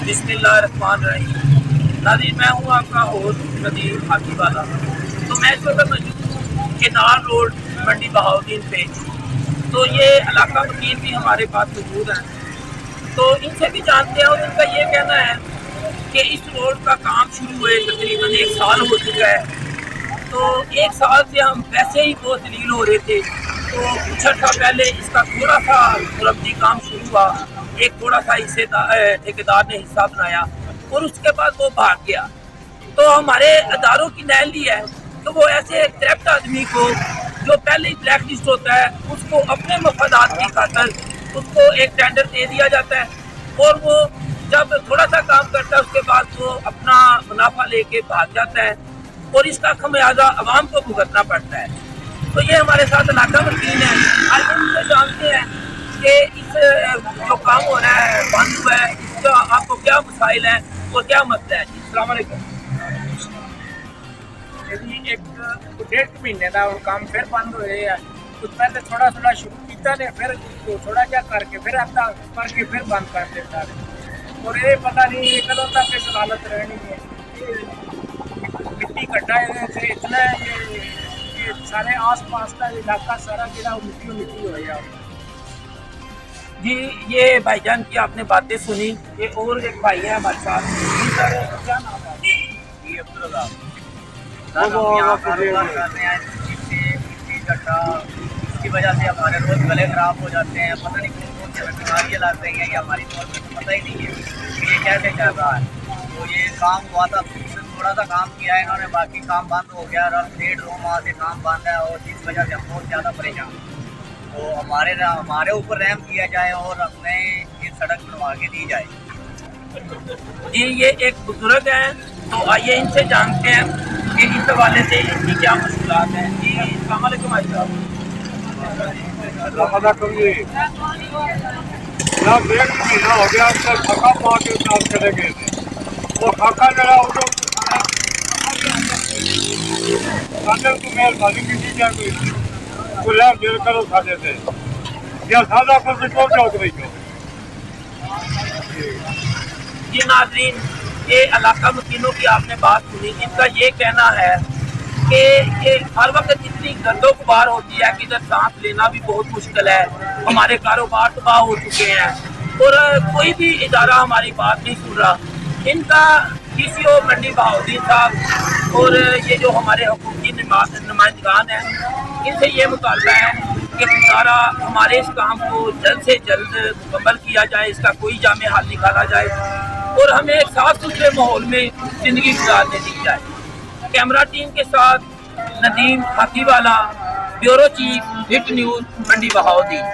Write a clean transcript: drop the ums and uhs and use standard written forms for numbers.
बिस्मिल्लाहिर्रहमानिर्रहीम। नाज़रीन, मैं हूँ आपका होस्ट नदीम हाथी वाला। तो मैं इस वक्त मौजूद हूँ केदार रोड मंडी बहाउद्दीन पे। तो ये इलाका वकील भी हमारे पास मौजूद हैं, तो इनसे भी जानते हैं। और इनका ये कहना है कि इस रोड का काम शुरू हुए तकरीबन 1 साल हो चुका है। तो 1 साल से हम वैसे ही बहुत दलील हो रहे थे। तो कुछ अर्सा पहले इसका थोड़ा सा मुरम्मती काम शुरू हुआ, एक थोड़ा सा ठेकेदार ने हिस्सा बनाया और उसके बाद वो भाग गया। तो हमारे अदारों की नैली है तो वो ऐसे करप्ट आदमी को जो पहले ही ब्लैक लिस्ट होता है उसको अपने मफादात की खातर उसको एक टेंडर दे दिया जाता है और वो जब थोड़ा सा काम करता है उसके बाद वो अपना मुनाफा लेके भाग जाता है और इसका खमियाजा अवाम को भुगतना पड़ता है। तो ये हमारे साथ इलाका वकील है। आज हम इनसे जानते हैं कि इस जो काम हो रहा है बंद हुआ है, इसका आपको क्या मसाइल है और क्या मसला है। अस्सलाम वालेकुम। एक 1.5 महीने का वो काम फिर बंद होए है। कुछ पहले थोड़ा थोड़ा शुरू किया ने, फिर थोड़ा क्या करके फिर आता करके फिर बंद कर देता है। और ये पता नहीं ये कदों तक इस हालत रहनी है। मिट्टी कटाए से इतना ये सारे आस पास का इलाका सारा गिरा मिट्टी हो गया। जी, ये भाईजान की आपने बातें सुनी। ये और एक भाई है हमारे साथ, क्या नाम है? ये अब्दुल्ला इसकी वजह से हमारे रोज गले खराब हो जाते हैं। पता नहीं कौन से बीमारियाँ लाते हैं, ये हमारी तौर पर पता ही नहीं है कि ये कैसे चल रहा है। तो ये काम हुआ था, थोड़ा सा काम किया है इन्होंने, बाकी काम बंद हो गया। 1.5-2 माह से काम बंद है और जिस वजह से हम बहुत ज़्यादा परेशान। तो हमारे ऊपर रहम किया जाए और अपने ये सड़क बनवा के दी जाए। जी, ये एक बुजुर्ग हैं, तो आइए इनसे जानते हैं कि इस हवाले से इनकी क्या मसलात हैं। जी, अस्सलाम वालेकुम भाई साहब। जब 1 महीना हो गया तक खाका पा के काम चले गए थे। वो खाका जरा उठो को मेहरबानी की दी जाए, कोई लैब देर करो साढ़े से या सादा को रिपोर्ट चौक रही हो। जी नाज़रीन, ये इलाका वकीलों की आपने बात सुनी। इनका ये कहना है कि ये हर वक्त इतनी गर्दोगुबार होती है कि इधर सांस लेना भी बहुत मुश्किल है। हमारे कारोबार तबाह हो चुके हैं और कोई भी इदारा हमारी बात नहीं सुन रहा। इनका DCO मंडी बहाउद्दीन साहब और ये जो हमारे हुकूमती नुमाइंदगान हैं, इनसे ये मुतालबा है कि सारा हमारे इस काम को जल्द से जल्द मुकम्मल किया जाए, इसका कोई जामे हल निकाला जाए और हमें एक साफ सुथरे माहौल में ज़िंदगी गुजारने दी जाए। कैमरा टीम के साथ Nadeem Hathiwala, bureau chief, hit news, Mandi Bahauddin.